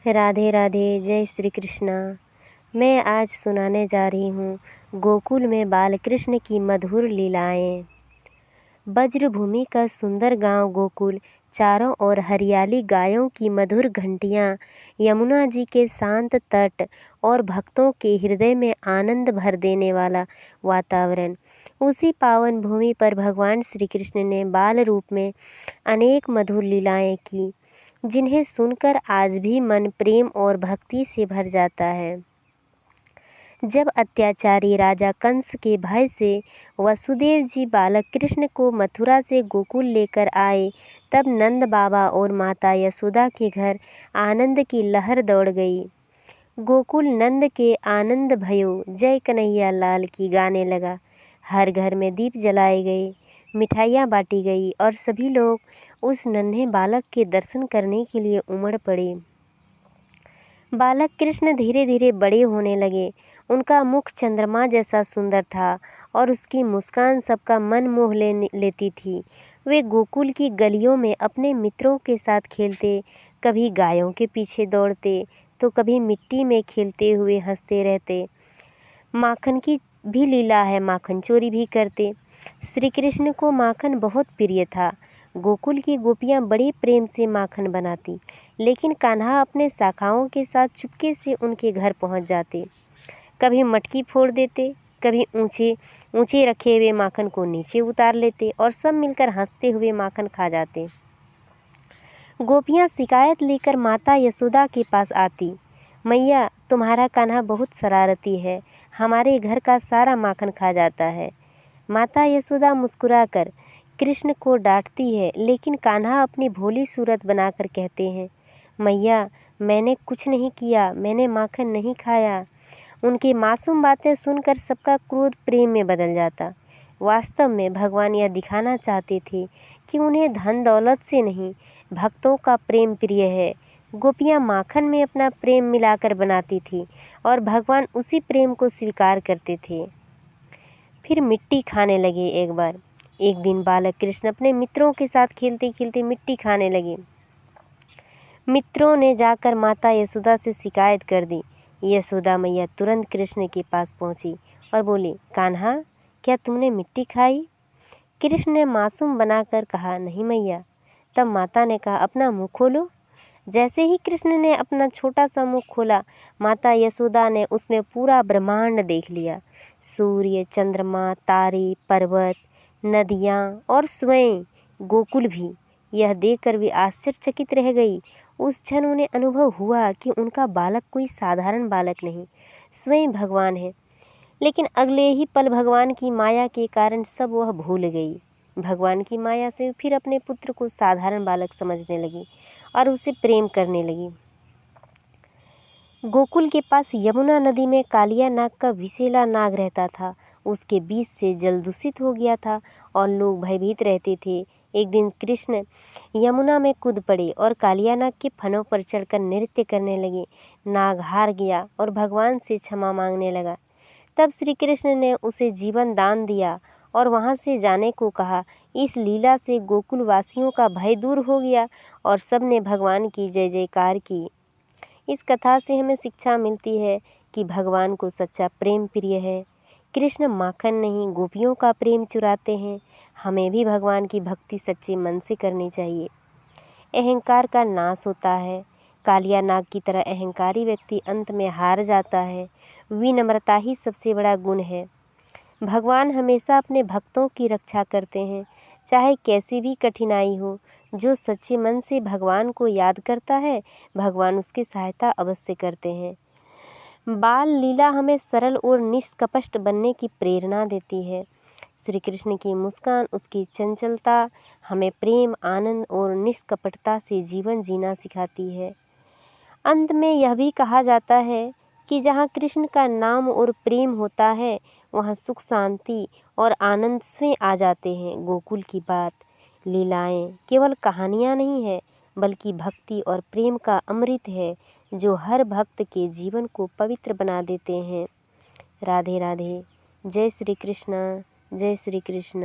राधे राधे। जय श्री कृष्णा। मैं आज सुनाने जा रही हूँ गोकुल में बाल कृष्ण की मधुर लीलाएं। वज्रभूमि का सुंदर गांव गोकुल, चारों ओर हरियाली, गायों की मधुर घंटियाँ, यमुना जी के शांत तट और भक्तों के हृदय में आनंद भर देने वाला वातावरण। उसी पावन भूमि पर भगवान श्री कृष्ण ने बाल रूप में अनेक मधुर लीलाएं की, जिन्हें सुनकर आज भी मन प्रेम और भक्ति से भर जाता है। जब अत्याचारी राजा कंस के भय से वसुदेव जी बालक कृष्ण को मथुरा से गोकुल लेकर आए, तब नंद बाबा और माता यशोदा के घर आनंद की लहर दौड़ गई। गोकुल नंद के आनंद भयो जय कन्हैया लाल की गाने लगा। हर घर में दीप जलाए गए, मिठाइयाँ बांटी गई और सभी लोग उस नन्हे बालक के दर्शन करने के लिए उमड़ पड़े। बालक कृष्ण धीरे धीरे बड़े होने लगे। उनका मुख चंद्रमा जैसा सुंदर था और उसकी मुस्कान सबका मन मोह लेती थी। वे गोकुल की गलियों में अपने मित्रों के साथ खेलते, कभी गायों के पीछे दौड़ते तो कभी मिट्टी में खेलते हुए हंसते रहते। माखन की भी लीला है, माखन चोरी भी करते। श्री कृष्ण को माखन बहुत प्रिय था। गोकुल की गोपियाँ बड़े प्रेम से माखन बनाती, लेकिन कान्हा अपने शाखाओं के साथ चुपके से उनके घर पहुंच जाते। कभी मटकी फोड़ देते, कभी ऊंचे ऊंचे रखे हुए माखन को नीचे उतार लेते और सब मिलकर हंसते हुए माखन खा जाते। गोपियाँ शिकायत लेकर माता यशोदा के पास आती, मैया तुम्हारा कान्हा बहुत शरारती है, हमारे घर का सारा माखन खा जाता है। माता यशोदा मुस्कुराकर कृष्ण को डांटती है, लेकिन कान्हा अपनी भोली सूरत बनाकर कहते हैं, मैया मैंने कुछ नहीं किया, मैंने माखन नहीं खाया। उनकी मासूम बातें सुनकर सबका क्रोध प्रेम में बदल जाता। वास्तव में भगवान यह दिखाना चाहते थे कि उन्हें धन दौलत से नहीं, भक्तों का प्रेम प्रिय है। गोपियाँ माखन में अपना प्रेम मिलाकर बनाती थी और भगवान उसी प्रेम को स्वीकार करते थे। फिर मिट्टी खाने लगे। एक दिन बालक कृष्ण अपने मित्रों के साथ खेलते खेलते मिट्टी खाने लगे। मित्रों ने जाकर माता यशोदा से शिकायत कर दी। यशोदा मैया तुरंत कृष्ण के पास पहुंची और बोली, कान्हा क्या तुमने मिट्टी खाई? कृष्ण ने मासूम बनाकर कहा, नहीं मैया। तब माता ने कहा, अपना मुंह खोलो। जैसे ही कृष्ण ने अपना छोटा सा मुंह खोला, माता यशोदा ने उसमें पूरा ब्रह्मांड देख लिया। सूर्य, चंद्रमा, तारे, पर्वत, नदियाँ और स्वयं गोकुल भी। यह देखकर भी आश्चर्यचकित रह गई। उस क्षण उन्हें अनुभव हुआ कि उनका बालक कोई साधारण बालक नहीं, स्वयं भगवान है। लेकिन अगले ही पल भगवान की माया के कारण सब वह भूल गई। भगवान की माया से फिर अपने पुत्र को साधारण बालक समझने लगी और उसे प्रेम करने लगी। गोकुल के पास यमुना नदी में कालिया नाग का विषैला नाग रहता था। उसके बीच से जल दूषित हो गया था और लोग भयभीत रहते थे। एक दिन कृष्ण यमुना में कूद पड़े और कालिया नाग के फनों पर चढ़कर नृत्य करने लगे। नाग हार गया और भगवान से क्षमा मांगने लगा। तब श्री कृष्ण ने उसे जीवन दान दिया और वहाँ से जाने को कहा। इस लीला से गोकुल वासियों का भय दूर हो गया और सब ने भगवान की जय जयकार की। इस कथा से हमें शिक्षा मिलती है कि भगवान को सच्चा प्रेम प्रिय है। कृष्ण माखन नहीं, गोपियों का प्रेम चुराते हैं। हमें भी भगवान की भक्ति सच्चे मन से करनी चाहिए। अहंकार का नाश होता है। कालिया नाग की तरह अहंकारी व्यक्ति अंत में हार जाता है। विनम्रता ही सबसे बड़ा गुण है। भगवान हमेशा अपने भक्तों की रक्षा करते हैं, चाहे कैसी भी कठिनाई हो। जो सच्चे मन से भगवान को याद करता है, भगवान उसकी सहायता अवश्य करते हैं। बाल लीला हमें सरल और निष्कपट बनने की प्रेरणा देती है। श्री कृष्ण की मुस्कान, उसकी चंचलता हमें प्रेम, आनंद और निष्कपटता से जीवन जीना सिखाती है। अंत में यह भी कहा जाता है कि जहाँ कृष्ण का नाम और प्रेम होता है, वहाँ सुख, शांति और आनंद स्वयं आ जाते हैं। गोकुल की बात, लीलाएं केवल कहानियाँ नहीं है, बल्कि भक्ति और प्रेम का अमृत है, जो हर भक्त के जीवन को पवित्र बना देते हैं। राधे राधे। जय श्री कृष्ण। जय श्री कृष्ण।